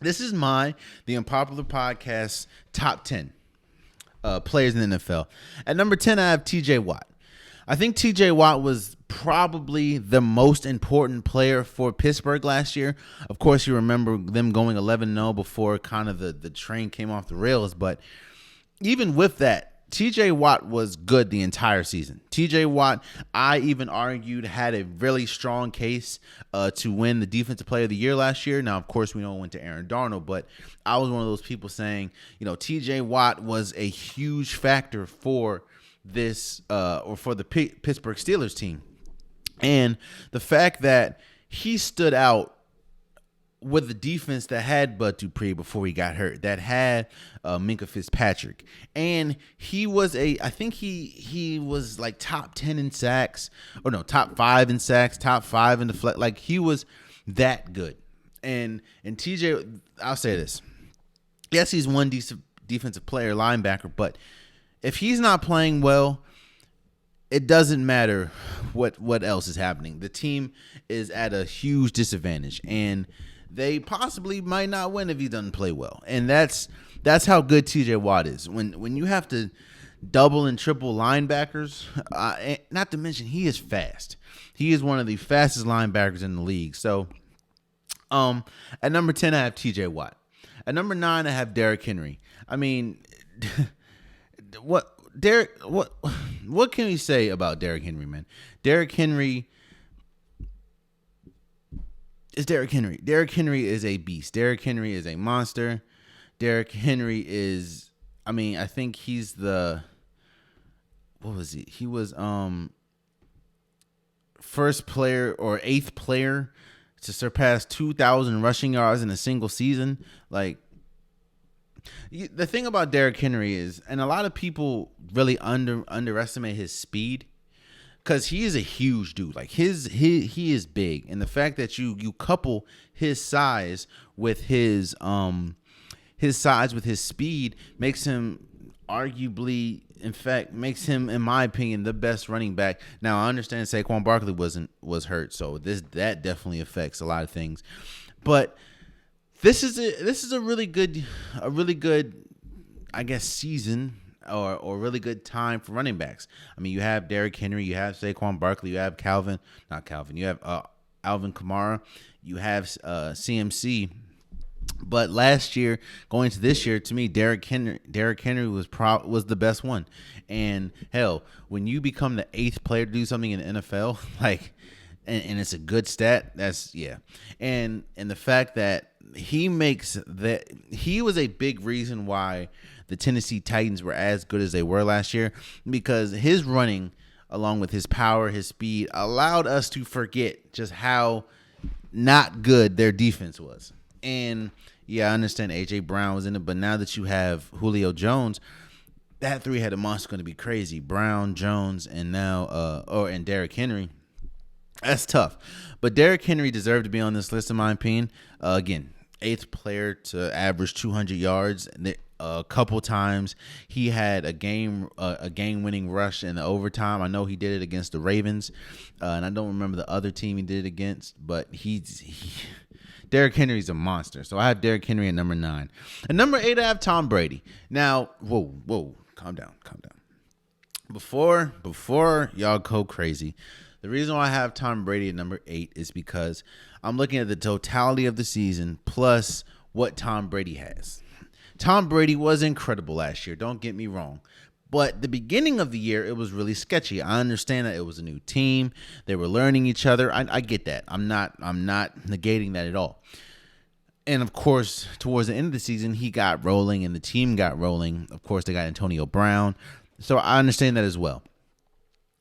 This is the Unpopular Podcast top 10 players in the NFL. At number 10, I have TJ Watt. I think TJ Watt was probably the most important player for Pittsburgh last year. Of course, you remember them going 11-0 before kind of the train came off the rails. But even with that, TJ Watt was good the entire season. TJ Watt, I even argued, had a really strong case to win the Defensive Player of the Year last year. Now, of course, we know it went to Aaron Darnold, but I was one of those people saying, TJ Watt was a huge factor for this or for the Pittsburgh Steelers team. And the fact that he stood out with the defense that had Bud Dupree before he got hurt, that had Minkah Fitzpatrick, and he was I think he was like top 10 in sacks, or no, top 5 in sacks, top 5 in the flat. Like, he was that good. And TJ, I'll say this: yes, he's one defensive player, linebacker, but if he's not playing well, it doesn't matter what else is happening. The team is at a huge disadvantage, and they possibly might not win if he doesn't play well. And that's how good TJ Watt is. When you have to double and triple linebackers, not to mention he is fast. He is one of the fastest linebackers in the league. So at number 10, I have TJ Watt. At number 9, I have Derrick Henry. I mean, what can we say about Derrick Henry, man? Derrick Henry is Derrick Henry. Derrick Henry is a beast. Derrick Henry is a monster. Derrick Henry is, I think he's what was he? He was first player or 8th player to surpass 2,000 rushing yards in a single season. Like, the thing about Derrick Henry is, and a lot of people really underestimate his speed, because he is a huge dude. Like, he is big, and the fact that you couple his size with his speed makes him arguably, in fact, makes him, in my opinion, the best running back. Now, I understand Saquon Barkley was hurt, so that definitely affects a lot of things, but this is a really good, I guess, season. Or really good time for running backs. You have Derrick Henry, you have Saquon Barkley, you have you have Alvin Kamara, you have CMC. But last year, going to this year, to me, Derrick Henry was the best one. And hell, when you become the 8th player to do something in the NFL, like, and it's a good stat, and the fact that he was a big reason why the Tennessee Titans were as good as they were last year, because his running, along with his power, his speed, allowed us to forget just how not good their defense was. And yeah, I understand A.J. Brown was in it, but now that you have Julio Jones, that three-headed monster is going to be crazy. Brown, Jones, and now and Derrick Henry. That's tough. But Derrick Henry deserved to be on this list, in my opinion. Again, 8th player to average 200 yards. A couple times he had a game-winning rush in the overtime. I know he did it against the Ravens, and I don't remember the other team he did it against. But Derrick Henry's a monster. So I have Derrick Henry at number 9. At number 8, I have Tom Brady. Now, whoa, calm down. Before y'all go crazy, the reason why I have Tom Brady at number 8 is because I'm looking at the totality of the season plus what Tom Brady has. Tom Brady was incredible last year, don't get me wrong. But the beginning of the year, it was really sketchy. I understand that it was a new team. They were learning each other. I get that. I'm not negating that at all. And, of course, towards the end of the season, he got rolling and the team got rolling. Of course, they got Antonio Brown. So I understand that as well.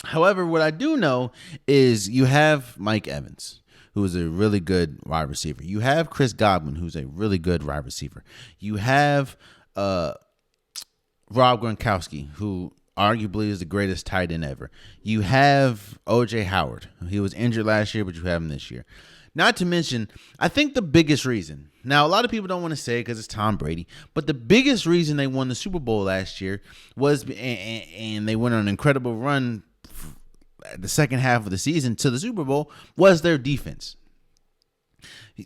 However, what I do know is you have Mike Evans, who is a really good wide receiver. You have Chris Godwin, who's a really good wide receiver. You have Rob Gronkowski, who arguably is the greatest tight end ever. You have O.J. Howard. He was injured last year, but you have him this year. Not to mention, I think the biggest reason, now a lot of people don't want to say it because it's Tom Brady, but the biggest reason they won the Super Bowl last year was, and they went on an incredible run the second half of the season to the Super Bowl, was their defense.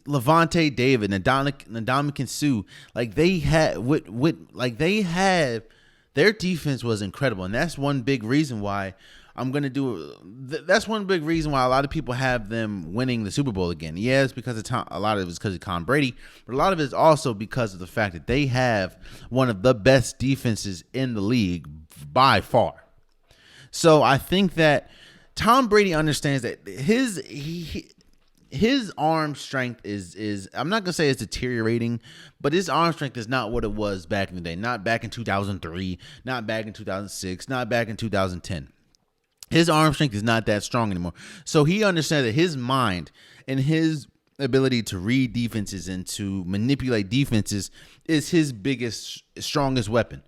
Levante David, Ndamukong Suh, like they had their defense was incredible, and that's one big reason why that's one big reason why a lot of people have them winning the Super Bowl again. Yeah, it's because a lot of it is because of Tom Brady, but a lot of it is also because of the fact that they have one of the best defenses in the league by far. So I think that Tom Brady understands that his arm strength is I'm not gonna say it's deteriorating, but his arm strength is not what it was back in the day. Not back in 2003, not back in 2006, not back in 2010. His arm strength is not that strong anymore. So he understands that his mind and his ability to read defenses and to manipulate defenses is his biggest, strongest weapon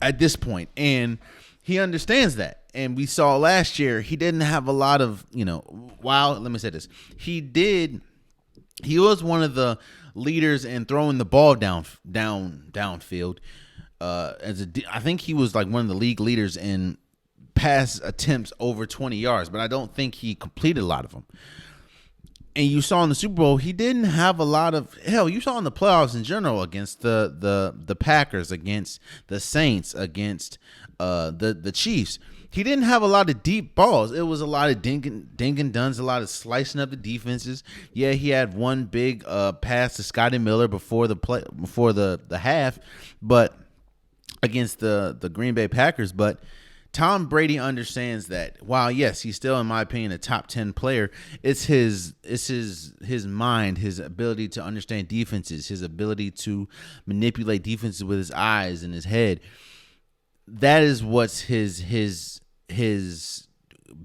at this point. And he understands that. And we saw last year, he didn't have a lot of, let me say this. He was one of the leaders in throwing the ball downfield. I think he was like one of the league leaders in pass attempts over 20 yards, but I don't think he completed a lot of them. And you saw in the Super Bowl, he didn't have a lot of you saw in the playoffs in general against the Packers, against the Saints, against the Chiefs. He didn't have a lot of deep balls. It was a lot of dink and duns, a lot of slicing up the defenses. Yeah, he had one big pass to Scotty Miller before the half, but against the Green Bay Packers. But Tom Brady understands that while yes, he's still, in my opinion, a top 10 player, it's his mind, his ability to understand defenses, his ability to manipulate defenses with his eyes and his head. That is what's his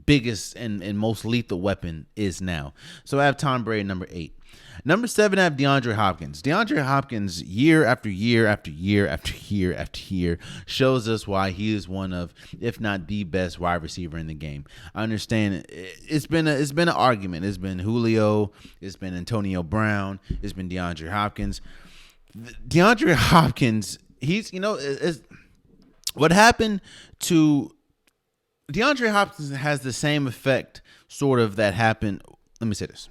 biggest and most lethal weapon is now. So I have Tom Brady number 8. Number 7, I have DeAndre Hopkins. DeAndre Hopkins, year after year after year after year after year, shows us why he is one of, if not the best wide receiver in the game. I understand it's been an argument. It's been Julio, it's been Antonio Brown, it's been DeAndre Hopkins. DeAndre Hopkins, what happened to DeAndre Hopkins has the same effect, sort of, that happened. Let me say this.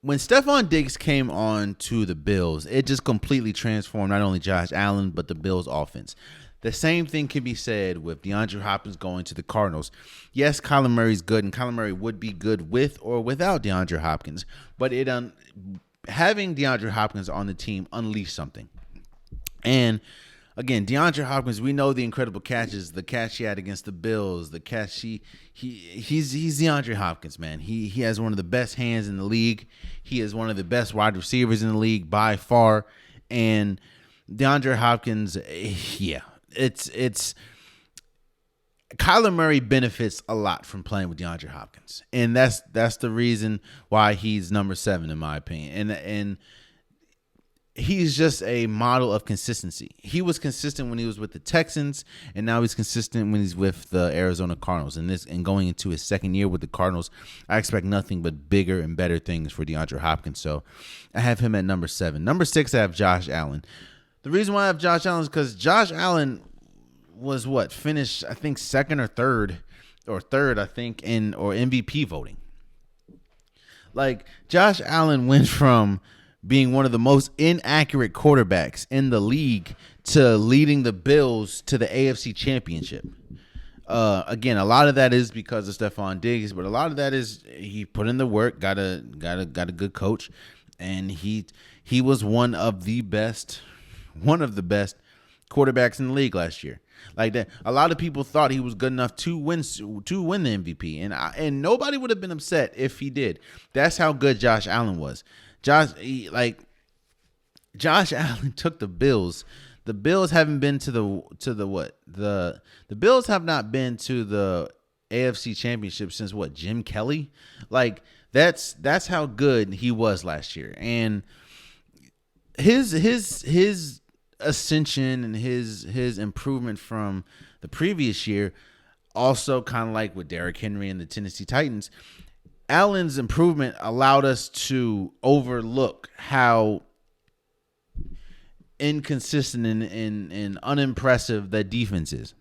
When Stephon Diggs came on to the Bills, it just completely transformed not only Josh Allen, but the Bills' offense. The same thing can be said with DeAndre Hopkins going to the Cardinals. Yes, Kyler Murray's good, and Kyler Murray would be good with or without DeAndre Hopkins, but having DeAndre Hopkins on the team unleashed something. And again, DeAndre Hopkins, we know the incredible catches, the catch he had against the Bills, the catch he's DeAndre Hopkins, man. He has one of the best hands in the league. He is one of the best wide receivers in the league by far. And DeAndre Hopkins, it's Kyler Murray benefits a lot from playing with DeAndre Hopkins. And that's the reason why he's number 7 in my opinion. And he's just a model of consistency. He was consistent when he was with the Texans, and now he's consistent when he's with the Arizona Cardinals. And going into his second year with the Cardinals, I expect nothing but bigger and better things for DeAndre Hopkins. So I have him at number 7. Number 6, I have Josh Allen. The reason why I have Josh Allen is because Josh Allen was finished, I think, second or third, I think, or MVP voting. Like, Josh Allen went from being one of the most inaccurate quarterbacks in the league to leading the Bills to the AFC Championship. Again, a lot of that is because of Stephon Diggs, but a lot of that is he put in the work, got a good coach, and he was one of the best quarterbacks in the league last year. Like that, a lot of people thought he was good enough to win the MVP, and nobody would have been upset if he did. That's how good Josh Allen was. Josh Allen took the Bills. The Bills haven't been to the Bills have not been to the AFC Championship since Jim Kelly? Like that's how good he was last year. And his ascension and his improvement from the previous year, also kind of like with Derrick Henry and the Tennessee Titans, Allen's improvement allowed us to overlook how inconsistent and unimpressive that defense is.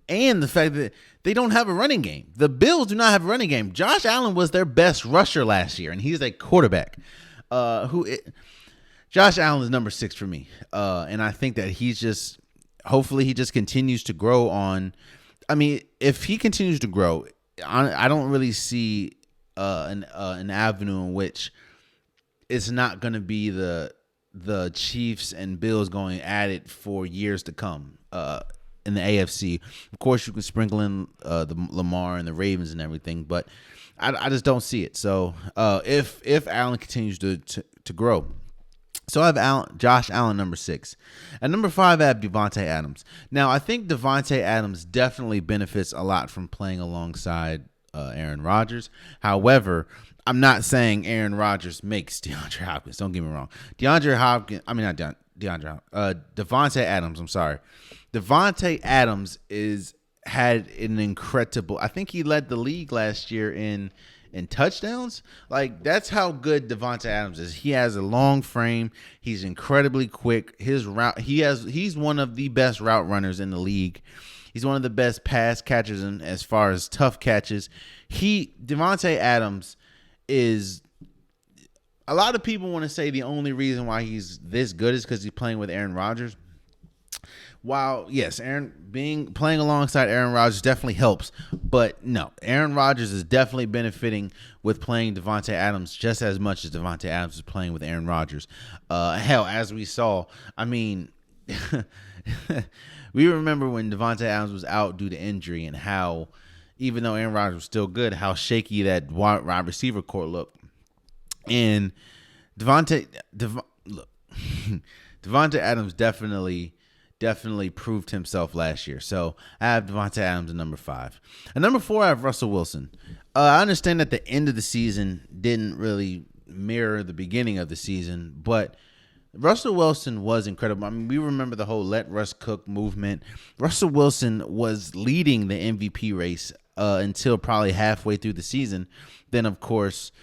and the fact that they don't have a running game. The Bills do not have a running game. Josh Allen was their best rusher last year, and he's a quarterback. Josh Allen is number 6 for me, and I think that hopefully he just continues to grow on. I mean, if he continues to grow, I don't really see an avenue in which it's not going to be the Chiefs and Bills going at it for years to come. In the AFC, of course, you can sprinkle in the Lamar and the Ravens and everything, but I just don't see it. So if Allen continues to grow, so I have Josh Allen number 6, at number 5 I have Devonta Adams. Now I think Devonta Adams definitely benefits a lot from playing alongside Aaron Rodgers. However, I'm not saying Aaron Rodgers makes DeAndre Hopkins. Don't get me wrong. Devonta Adams. I'm sorry. Devonta Adams had an incredible. I think he led the league last year in touchdowns. Like, that's how good Devonta Adams is. He has a long frame. He's incredibly quick. His route. He's one of the best route runners in the league. He's one of the best pass catchers in as far as tough catches. Devonta Adams is. A lot of people want to say the only reason why he's this good is because he's playing with Aaron Rodgers. While, yes, playing alongside Aaron Rodgers definitely helps, but no, Aaron Rodgers is definitely benefiting with playing Devonta Adams just as much as Devonta Adams is playing with Aaron Rodgers. Hell, as we saw, I mean, we remember when Devonta Adams was out due to injury and how, even though Aaron Rodgers was still good, how shaky that wide receiver core looked. And Devonta Adams definitely proved himself last year. So I have Devonta Adams at number 5. At number 4, I have Russell Wilson. I understand that the end of the season didn't really mirror the beginning of the season, but Russell Wilson was incredible. I mean, we remember the whole let Russ cook movement. Russell Wilson was leading the MVP race until probably halfway through the season. Then, of course,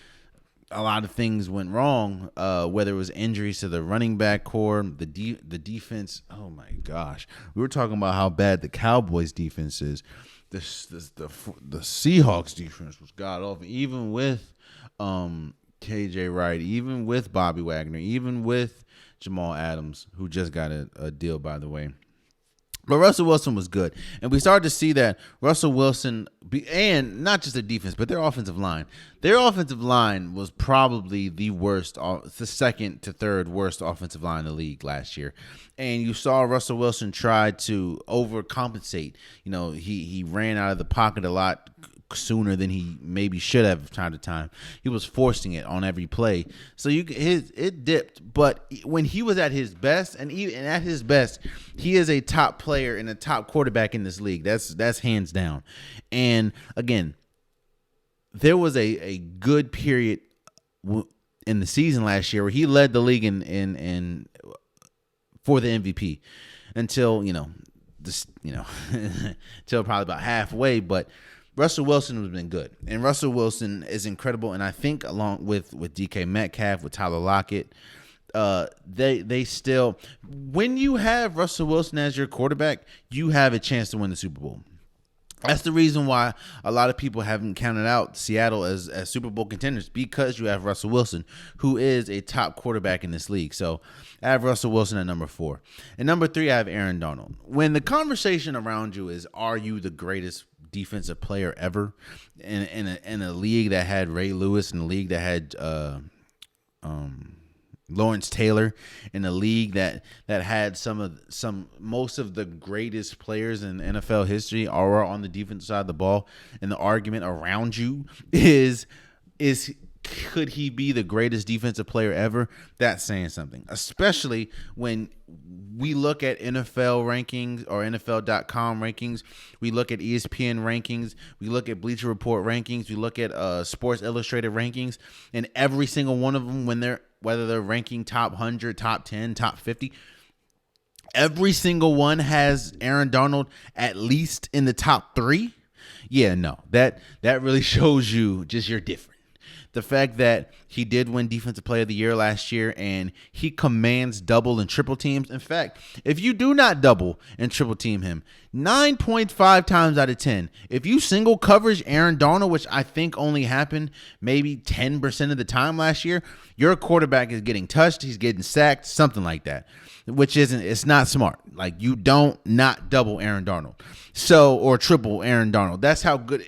a lot of things went wrong, whether it was injuries to the running back core, the defense. Oh, my gosh. We were talking about how bad the Cowboys defense is. The Seahawks defense was god-awful, even with K.J. Wright, even with Bobby Wagner, even with Jamal Adams, who just got a deal, by the way. But Russell Wilson was good. And we started to see that Russell Wilson, and not just their defense, but their offensive line. Their offensive line was probably the worst, the second to third worst offensive line in the league last year. And you saw Russell Wilson try to overcompensate. You know, he ran out of the pocket a lot sooner than he maybe should have time to time. He was forcing it on every play. So it dipped. But when he was at his best, and at his best, he is a top player and a top quarterback in this league. That's hands down. And again, there was a good period in the season last year where he led the league in for the MVP until until probably about halfway, but Russell Wilson has been good, and Russell Wilson is incredible. And I think along with DK Metcalf, with Tyler Lockett, they still, when you have Russell Wilson as your quarterback, you have a chance to win the Super Bowl. That's the reason why a lot of people haven't counted out Seattle as Super Bowl contenders, because you have Russell Wilson, who is a top quarterback in this league. So I have Russell Wilson at number 4. And number 3, I have Aaron Donald. When the conversation around you is, are you the greatest defensive player ever in a league that had Ray Lewis, in a league that had Lawrence Taylor, in a league that had most of the greatest players in NFL history are on the defensive side of the ball, and the argument around you is could he be the greatest defensive player ever? That's saying something, especially when we look at NFL rankings or NFL.com rankings. We look at ESPN rankings. We look at Bleacher Report rankings. We look at Sports Illustrated rankings, and every single one of them, whether they're ranking top 100, top 10, top 50, every single one has Aaron Donald at least in the top 3. Yeah, no, that really shows you just you're different. The fact that he did win Defensive Player of the Year last year, and he commands double and triple teams. In fact, if you do not double and triple team him, 9.5 times out of 10, if you single coverage Aaron Donald, which I think only happened maybe 10% of the time last year, your quarterback is getting touched, he's getting sacked, something like that, which it's not smart. Like, you don't not double Aaron Donald, or triple Aaron Donald. That's how good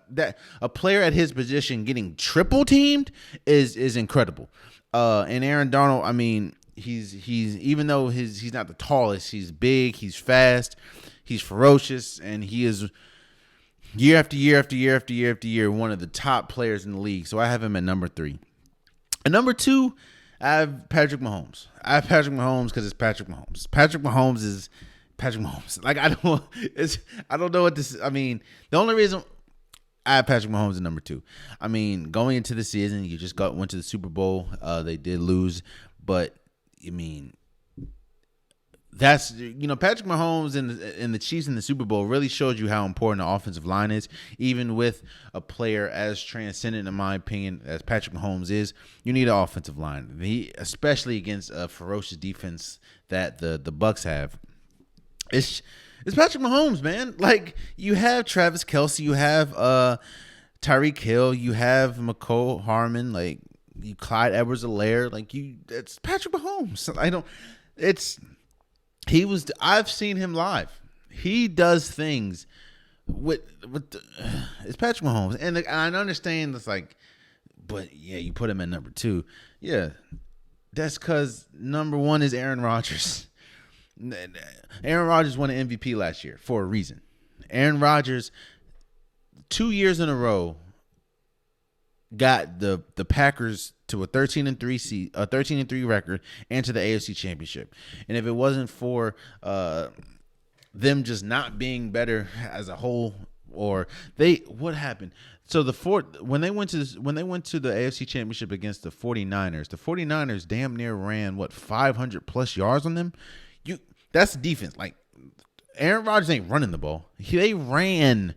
that a player at his position getting triple teamed is incredible. And Aaron Donald, I mean, he's even though he's not the tallest, he's big, he's fast, he's ferocious, and he is year after year after year after year after year one of the top players in the league. So I have him at number 3. At number 2, I have Patrick Mahomes. I have Patrick Mahomes because it's Patrick Mahomes. Patrick Mahomes is Patrick Mahomes. Like, I don't know what this. I mean, the only reason I have Patrick Mahomes at number 2. I mean, going into the season, you just went to the Super Bowl. They did lose, but I mean, that's, Patrick Mahomes and the Chiefs in the Super Bowl really showed you how important the offensive line is. Even with a player as transcendent, in my opinion, as Patrick Mahomes is, you need an offensive line. Especially against a ferocious defense that the Bucs have. It's Patrick Mahomes, man. Like, you have Travis Kelce, you have Tyreek Hill, you have McCole Harmon, like Clyde Edwards-Helaire. Like, it's Patrick Mahomes. I've seen him live. He does things it's Patrick Mahomes. And I understand it's like, but yeah, you put him at number 2. Yeah, that's because number 1 is Aaron Rodgers. Aaron Rodgers won an MVP last year for a reason. Aaron Rodgers, 2 years in a row, got the Packers to a 13-3 record and to the AFC Championship. And if it wasn't for them just not being better as a whole, what happened? So when they went to the AFC Championship against the 49ers damn near ran 500 plus yards on them. That's the defense. Like, Aaron Rodgers ain't running the ball. They ran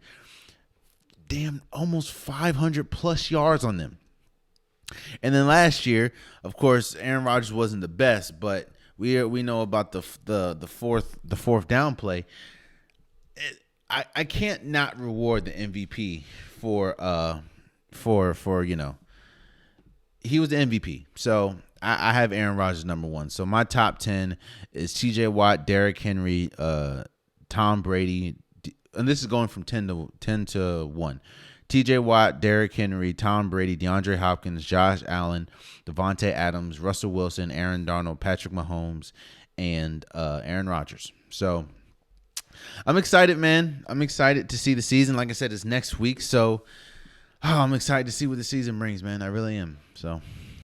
almost 500 plus yards on them. And then last year, of course, Aaron Rodgers wasn't the best, but we know about the fourth down play. I can't not reward the MVP for he was the MVP. So I have Aaron Rodgers number 1. So my top 10 is T.J. Watt, Derrick Henry, Tom Brady, and this is going from 10 to 1. T.J. Watt, Derrick Henry, Tom Brady, DeAndre Hopkins, Josh Allen, Devonta Adams, Russell Wilson, Aaron Donald, Patrick Mahomes, and Aaron Rodgers. So I'm excited, man. I'm excited to see the season. Like I said, it's next week, so I'm excited to see what the season brings, man. I really am. So